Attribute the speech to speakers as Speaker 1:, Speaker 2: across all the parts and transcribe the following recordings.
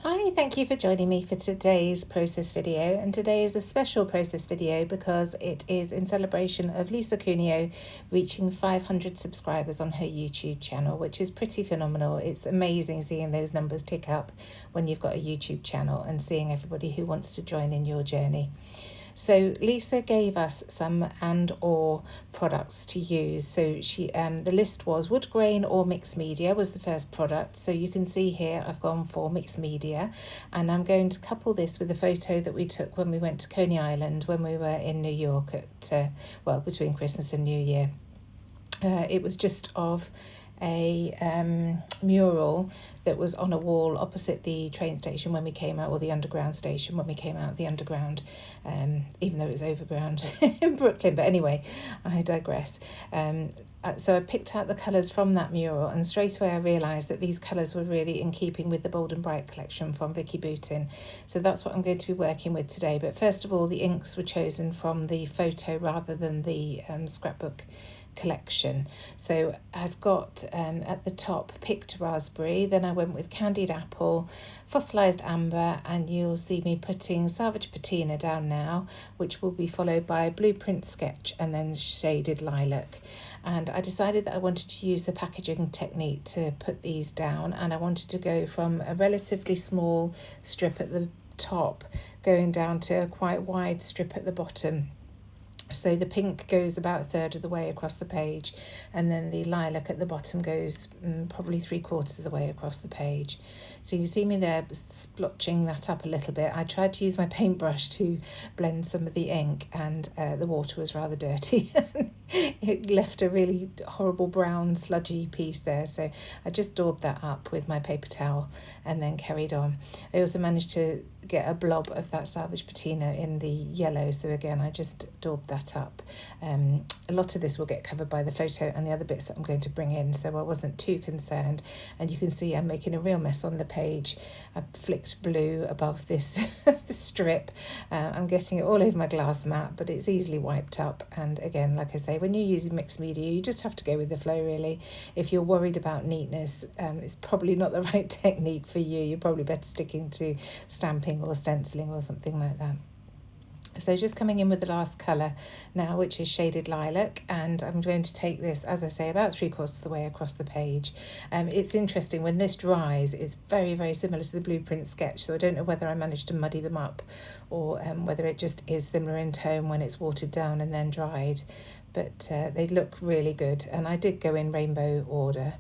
Speaker 1: Hi, thank you for joining me for today's process video, and today is a special process video because it is in celebration of Lisa Cuneo reaching 500 subscribers on her YouTube channel, which is pretty phenomenal. It's amazing seeing those numbers tick up when you've got a YouTube channel and seeing everybody who wants to join in your journey. So Lisa gave us some and/or products to use. So the list was Woodgrain or mixed media was the first product. So you can see here I've gone for mixed media, and I'm going to couple this with a photo that we took when we went to Coney Island when we were in New York at between Christmas and New Year. It was just of a mural that was on a wall opposite the train station when we came out, or the underground station when we came out of the underground, even though it was overground in Brooklyn. But anyway, I digress. So I picked out the colours from that mural, and straight away I realised that these colours were really in keeping with the Bold and Bright collection from Vicki Boutin. So that's what I'm going to be working with today. But first of all, the inks were chosen from the photo rather than the scrapbook collection. So I've got at the top picked raspberry, then I went with candied apple, fossilized amber, and you'll see me putting salvage patina down now, which will be followed by blueprint sketch and then shaded lilac. And I decided that I wanted to use the packaging technique to put these down, and I wanted to go from a relatively small strip at the top going down to a quite wide strip at the bottom. So the pink goes about a third of the way across the page, and then the lilac at the bottom goes probably 3/4 of the way across the page. So you see me there splotching that up a little bit. I tried to use my paintbrush to blend some of the ink, and the water was rather dirty. It left a really horrible brown sludgy piece there, so I just daubed that up with my paper towel and then carried on. I also managed to get a blob of that salvage patina in the yellow, so again I just daubed that up. A lot of this will get covered by the photo and the other bits that I'm going to bring in, so I wasn't too concerned. And you can see I'm making a real mess on the page. I flicked blue above this strip. I'm getting it all over my glass mat, but it's easily wiped up. And again, like I say, when you're using mixed media, you just have to go with the flow really. If you're worried about neatness, it's probably not the right technique for you. You're probably better sticking to stamping or stenciling or something like that. So just coming in with the last colour now, which is shaded lilac, and I'm going to take this, as I say, about 3/4 of the way across the page. It's interesting, when this dries, it's very, very similar to the blueprint sketch, so I don't know whether I managed to muddy them up or whether it just is similar in tone when it's watered down and then dried. But they look really good, and I did go in rainbow order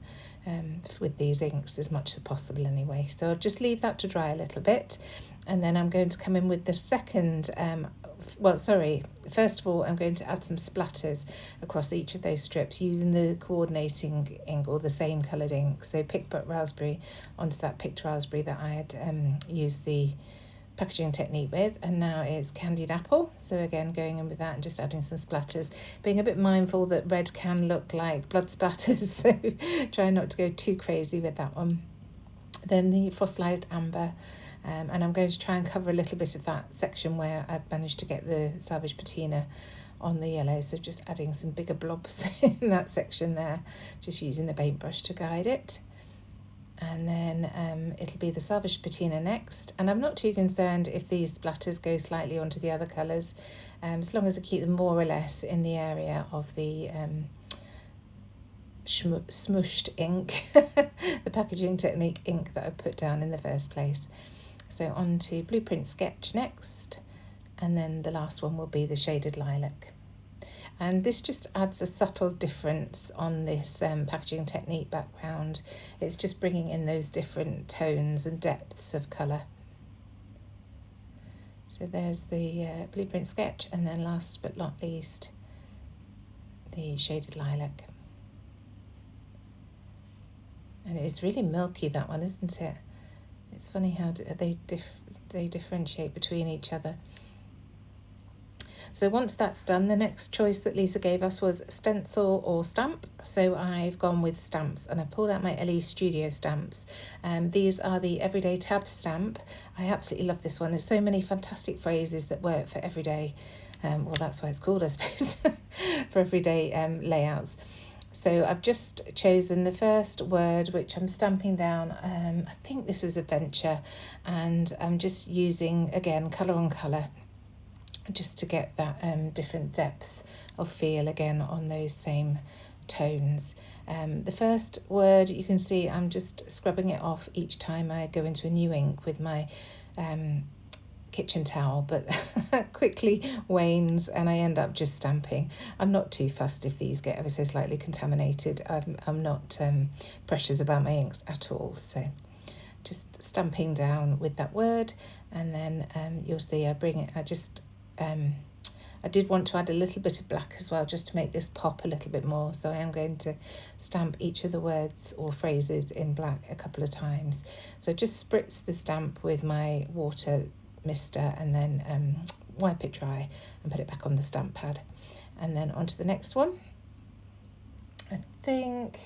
Speaker 1: with these inks as much as possible anyway. So I'll just leave that to dry a little bit, and then I'm going to come in with the second first of all I'm going to add some splatters across each of those strips using the coordinating ink or the same coloured ink. So picked up raspberry onto that picked raspberry that I had used the packaging technique with, and now it's candied apple. So again, going in with that and just adding some splatters, being a bit mindful that red can look like blood splatters, so try not to go too crazy with that one. Then the fossilized amber, and I'm going to try and cover a little bit of that section where I've managed to get the salvage patina on the yellow, so just adding some bigger blobs in that section there, just using the paintbrush to guide it. And then it'll be the salvage patina next, and I'm not too concerned if these splatters go slightly onto the other colours, as long as I keep them more or less in the area of the smooshed ink, the packaging technique ink that I put down in the first place. So on to blueprint sketch next, and then the last one will be the shaded lilac. And this just adds a subtle difference on this packaging technique background. It's just bringing in those different tones and depths of colour. So there's the blueprint sketch, and then last but not least, the shaded lilac. And it's really milky, that one, isn't it? It's funny how they differentiate between each other. So once that's done, the next choice that Lisa gave us was stencil or stamp. So I've gone with stamps, and I pulled out my LE Studio stamps. These are the Everyday Tab stamp. I absolutely love this one. There's so many fantastic phrases that work for everyday, well, that's why it's called, I suppose, for everyday layouts. So I've just chosen the first word, which I'm stamping down. I think this was adventure, and I'm just using, again, colour on colour, just to get that different depth of feel again on those same tones. The first word, you can see I'm just scrubbing it off each time I go into a new ink with my kitchen towel, but quickly wanes and I end up just stamping. I'm not too fussed if these get ever so slightly contaminated. I'm not precious about my inks at all, so just stamping down with that word. And then you'll see I did want to add a little bit of black as well, just to make this pop a little bit more. So I am going to stamp each of the words or phrases in black a couple of times. So just spritz the stamp with my water mister and then wipe it dry and put it back on the stamp pad. And then on to the next one. I think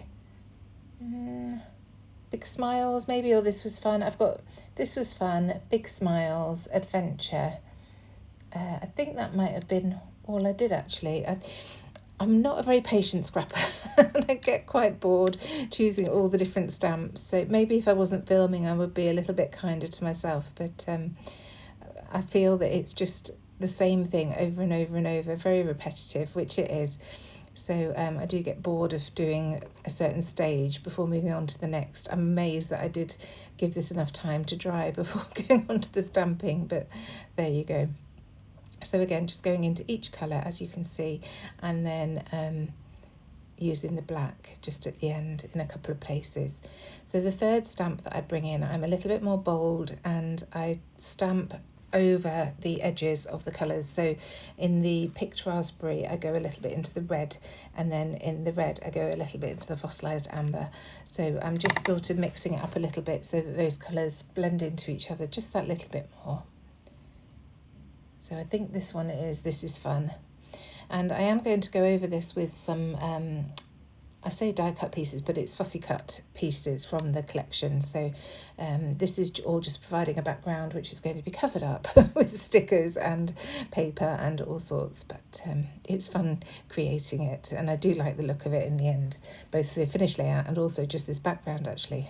Speaker 1: Big Smiles maybe, or This Was Fun. I've got This Was Fun, Big Smiles, Adventure. I think that might have been all I did actually. I'm not a very patient scrapper and I get quite bored choosing all the different stamps. So maybe if I wasn't filming I would be a little bit kinder to myself, but I feel that it's just the same thing over and over and over, very repetitive, which it is. So I do get bored of doing a certain stage before moving on to the next. I'm amazed that I did give this enough time to dry before going on to the stamping, but there you go. So again, just going into each colour, as you can see, and then using the black just at the end in a couple of places. So the third stamp that I bring in, I'm a little bit more bold and I stamp over the edges of the colours. So in the picked raspberry I go a little bit into the red, and then in the red I go a little bit into the fossilised amber. So I'm just sort of mixing it up a little bit so that those colours blend into each other just that little bit more. So I think this one is This Is Fun, and I am going to go over this with some I say die cut pieces, but it's fussy cut pieces from the collection. So this is all just providing a background which is going to be covered up with stickers and paper and all sorts, but it's fun creating it, and I do like the look of it in the end, both the finished layout and also just this background actually.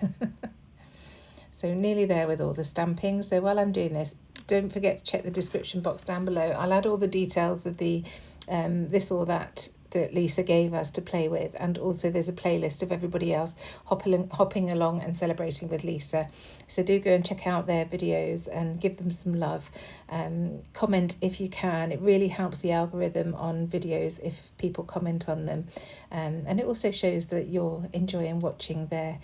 Speaker 1: So nearly there with all the stamping. So while I'm doing this, don't forget to check the description box down below. I'll add all the details of the this or that Lisa gave us to play with, and also there's a playlist of everybody else hopping along and celebrating with Lisa. So do go and check out their videos and give them some love. Comment if you can. It really helps the algorithm on videos if people comment on them, and it also shows that you're enjoying watching their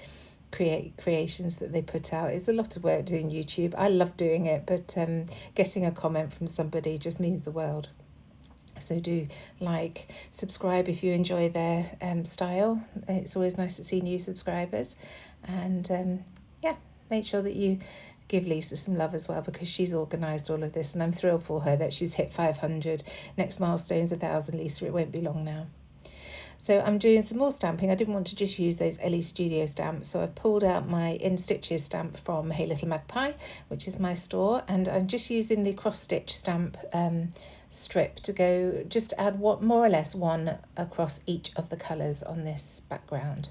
Speaker 1: creations that they put out. It's a lot of work doing YouTube. I love doing it, but getting a comment from somebody just means the world. So do like, subscribe if you enjoy their style. It's always nice to see new subscribers, and yeah, make sure that you give Lisa some love as well, because she's organised all of this, and I'm thrilled for her that she's hit 500. Next milestone's 1,000, Lisa. It won't be long now. So I'm doing some more stamping. I didn't want to just use those Ellie Studio stamps, so I pulled out my In Stitches stamp from Hey Little Magpie, which is my store, and I'm just using the cross stitch stamp strip to go, just add more or less one across each of the colours on this background.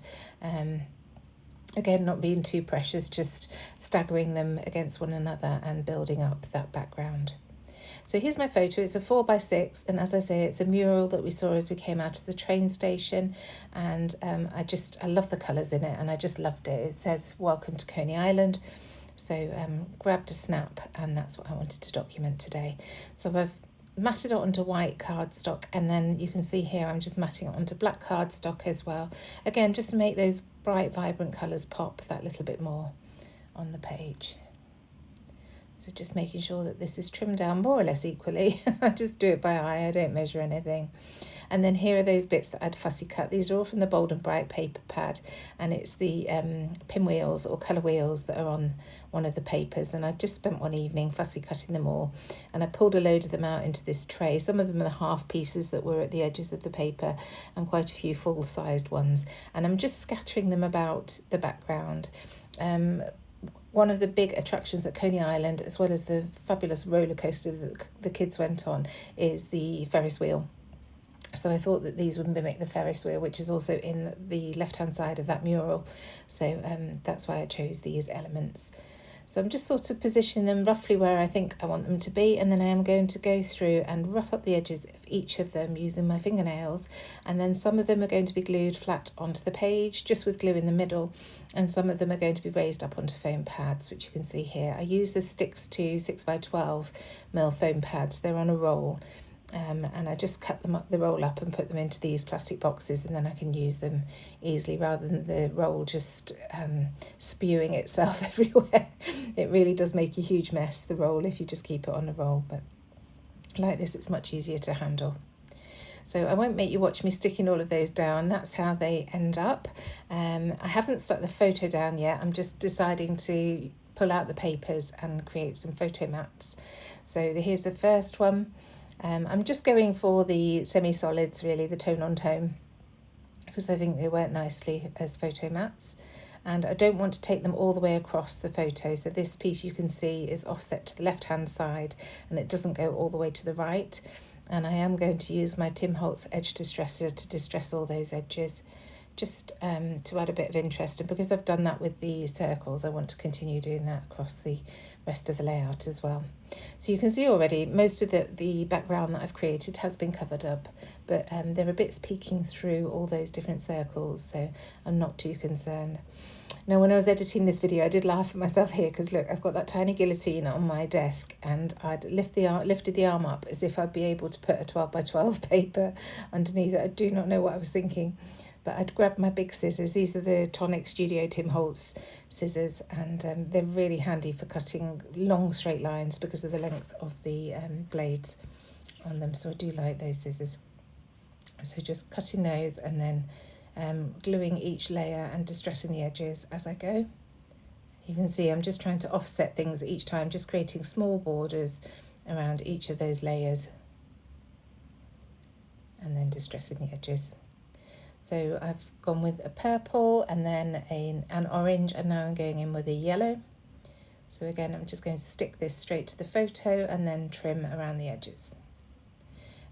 Speaker 1: Again, not being too precious, just staggering them against one another and building up that background. So here's my photo. It's a 4x6, and as I say, it's a mural that we saw as we came out of the train station, and I love the colours in it, and I just loved it. It says welcome to Coney Island, so grabbed a snap, and that's what I wanted to document today. So I've matted it onto white cardstock, and then you can see here I'm just matting it onto black cardstock as well, again just to make those bright vibrant colours pop that little bit more on the page. So just making sure that this is trimmed down more or less equally. I just do it by eye, I don't measure anything. And then here are those bits that I'd fussy cut. These are all from the Bold Bright paper pad, and it's the pinwheels or colour wheels that are on one of the papers, and I just spent one evening fussy cutting them all, and I pulled a load of them out into this tray. Some of them are the half pieces that were at the edges of the paper, and quite a few full-sized ones, and I'm just scattering them about the background. One of the big attractions at Coney Island, as well as the fabulous roller coaster that the kids went on, is the Ferris wheel. So I thought that these would mimic the Ferris wheel, which is also in the left-hand side of that mural. So that's why I chose these elements. So I'm just sort of positioning them roughly where I think I want them to be, and then I am going to go through and rough up the edges of each of them using my fingernails, and then some of them are going to be glued flat onto the page just with glue in the middle, and some of them are going to be raised up onto foam pads, which you can see here. I use the Sticks to 6x12mm foam pads. They're on a roll. And I just cut them up, the roll up, and put them into these plastic boxes, and then I can use them easily rather than the roll just spewing itself everywhere. It really does make a huge mess, the roll, if you just keep it on a roll, but like this it's much easier to handle. So I won't make you watch me sticking all of those down. That's how they end up. I haven't stuck the photo down yet. I'm just deciding to pull out the papers and create some photo mats. So here's the first one. I'm just going for the semi-solids, really, the tone-on-tone, because I think they work nicely as photo mats. And I don't want to take them all the way across the photo. So this piece you can see is offset to the left-hand side, and it doesn't go all the way to the right. And I am going to use my Tim Holtz edge distresser to distress all those edges, just to add a bit of interest. And because I've done that with the circles, I want to continue doing that across the rest of the layout as well. So you can see already most of the background that I've created has been covered up, but there are bits peeking through all those different circles, so I'm not too concerned. Now, when I was editing this video, I did laugh at myself here because look, I've got that tiny guillotine on my desk, and I'd lifted the arm up as if I'd be able to put a 12x12 paper underneath it. I do not know what I was thinking, but I'd grabbed my big scissors. These are the Tonic Studio Tim Holtz scissors, and they're really handy for cutting long straight lines because of the length of the blades on them. So I do like those scissors. So just cutting those and then gluing each layer and distressing the edges as I go. You can see I'm just trying to offset things each time, just creating small borders around each of those layers and then distressing the edges. So I've gone with a purple and then an orange, and now I'm going in with a yellow. So again, I'm just going to stick this straight to the photo and then trim around the edges.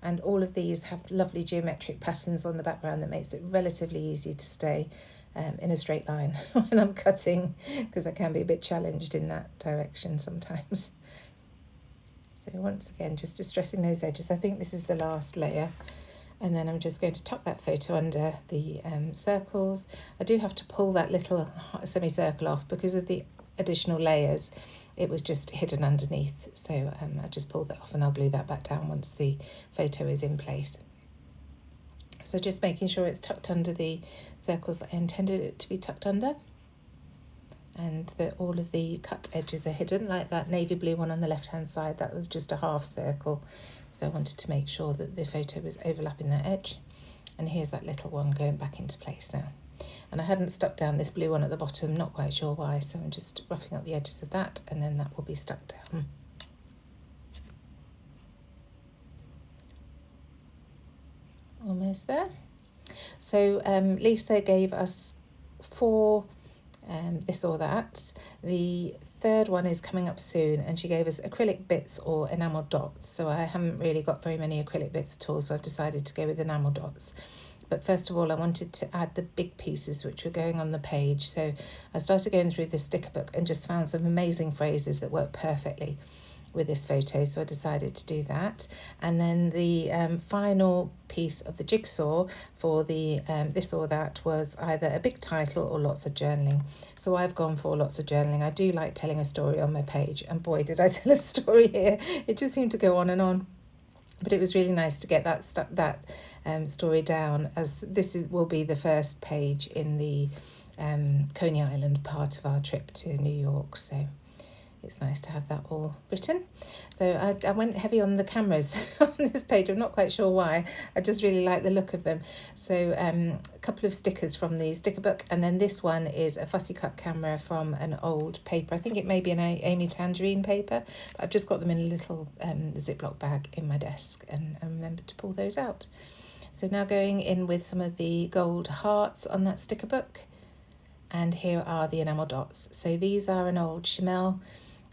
Speaker 1: And all of these have lovely geometric patterns on the background that makes it relatively easy to stay in a straight line when I'm cutting, because I can be a bit challenged in that direction sometimes. So once again, just distressing those edges. I think this is the last layer. And then I'm just going to tuck that photo under the circles. I do have to pull that little semicircle off because of the additional layers. It was just hidden underneath. So I just pulled that off, and I'll glue that back down once the photo is in place. So just making sure it's tucked under the circles that I intended it to be tucked under, and that all of the cut edges are hidden, like that navy blue one on the left hand side. That was just a half circle, so I wanted to make sure that the photo was overlapping that edge. And here's that little one going back into place now. And I hadn't stuck down this blue one at the bottom, not quite sure why, so I'm just roughing up the edges of that, and then that will be stuck down. Almost there. So Lisa gave us 4 this or that. The third one is coming up soon, and she gave us acrylic bits or enamel dots. So I haven't really got very many acrylic bits at all, so I've decided to go with enamel dots. But first of all, I wanted to add the big pieces which were going on the page. So I started going through the sticker book and just found some amazing phrases that work perfectly with this photo, so I decided to do that. And then the final piece of the jigsaw for the this or that was either a big title or lots of journaling. So I've gone for lots of journaling. I do like telling a story on my page, and boy did I tell a story here. It just seemed to go on and on. But it was really nice to get that story down, as this will be the first page in the Coney Island part of our trip to New York. So it's nice to have that all written. So I went heavy on the cameras on this page. I'm not quite sure why. I just really like the look of them. So a couple of stickers from the sticker book, and then this one is a fussy cut camera from an old paper. I think it may be an Amy Tangerine paper, but I've just got them in a little Ziploc bag in my desk, and I remembered to pull those out. So now going in with some of the gold hearts on that sticker book, and here are the enamel dots. So these are an old Chanel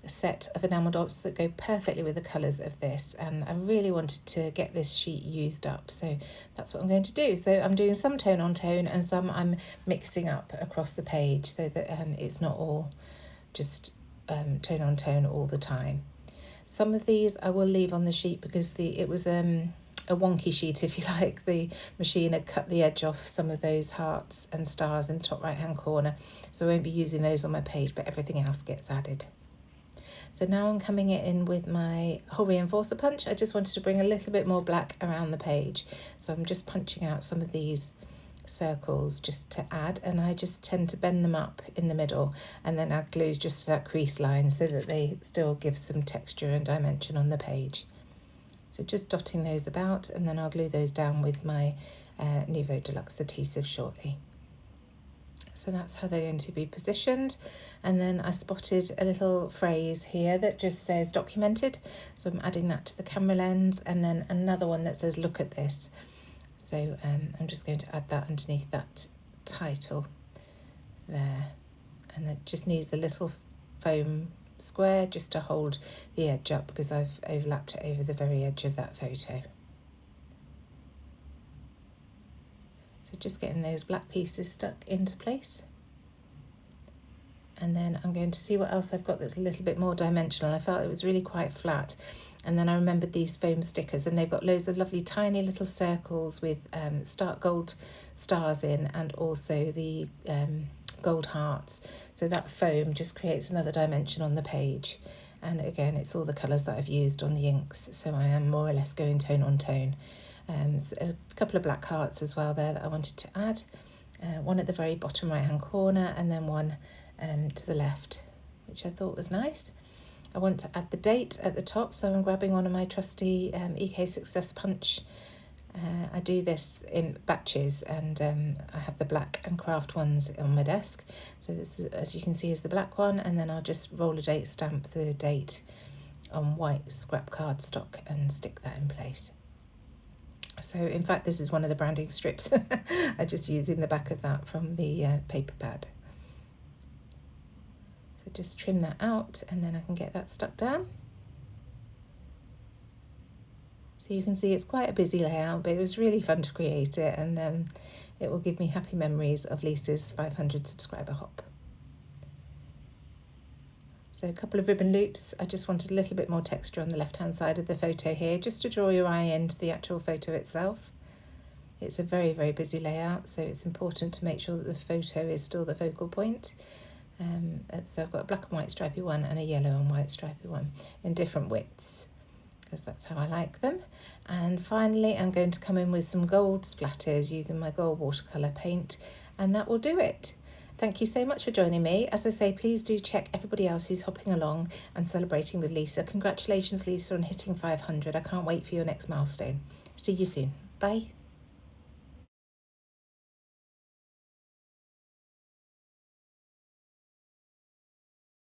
Speaker 1: set of enamel dots that go perfectly with the colours of this, and I really wanted to get this sheet used up, so that's what I'm going to do. So I'm doing some tone on tone and some I'm mixing up across the page so that it's not all just tone on tone all the time. Some of these I will leave on the sheet because it was a wonky sheet, if you like. The machine had cut the edge off some of those hearts and stars in the top right hand corner, so I won't be using those on my page, but everything else gets added. So now I'm coming in with my hole reinforcer punch. I just wanted to bring a little bit more black around the page, so I'm just punching out some of these circles just to add, and I just tend to bend them up in the middle and then add glues just to that crease line so that they still give some texture and dimension on the page. So just dotting those about, and then I'll glue those down with my Nuvo Deluxe adhesive shortly. So that's how they're going to be positioned. And then I spotted a little phrase here that just says documented, so I'm adding that to the camera lens, and then another one that says look at this. So I'm just going to add that underneath that title there, and it just needs a little foam square just to hold the edge up because I've overlapped it over the very edge of that photo. So just getting those black pieces stuck into place. And then I'm going to see what else I've got that's a little bit more dimensional. I felt it was really quite flat. And then I remembered these foam stickers, and they've got loads of lovely tiny little circles with stark gold stars in, and also the gold hearts. So that foam just creates another dimension on the page. And again, it's all the colours that I've used on the inks, so I am more or less going tone on tone. So a couple of black hearts as well there that I wanted to add. One at the very bottom right hand corner, and then one to the left, which I thought was nice. I want to add the date at the top, so I'm grabbing one of my trusty EK Success Punch. I do this in batches, and I have the black and craft ones on my desk. So this, is, as you can see, is the black one, and then I'll just roll a date stamp the date on white scrap cardstock and stick that in place. So in fact, this is one of the branding strips. I'm just using the back of that from the paper pad. So just trim that out, and then I can get that stuck down. So you can see it's quite a busy layout, but it was really fun to create it, and it will give me happy memories of Lisa's 500 subscriber hop. So a couple of ribbon loops. I just wanted a little bit more texture on the left hand side of the photo here, just to draw your eye into the actual photo itself. It's a very, very busy layout, so it's important to make sure that the photo is still the focal point. So I've got a black and white stripy one and a yellow and white stripy one in different widths, because that's how I like them. And finally, I'm going to come in with some gold splatters using my gold watercolour paint, and that will do it. Thank you so much for joining me. As I say, please do check everybody else who's hopping along and celebrating with Lisa. Congratulations, Lisa, on hitting 500. I can't wait for your next milestone. See you soon. Bye.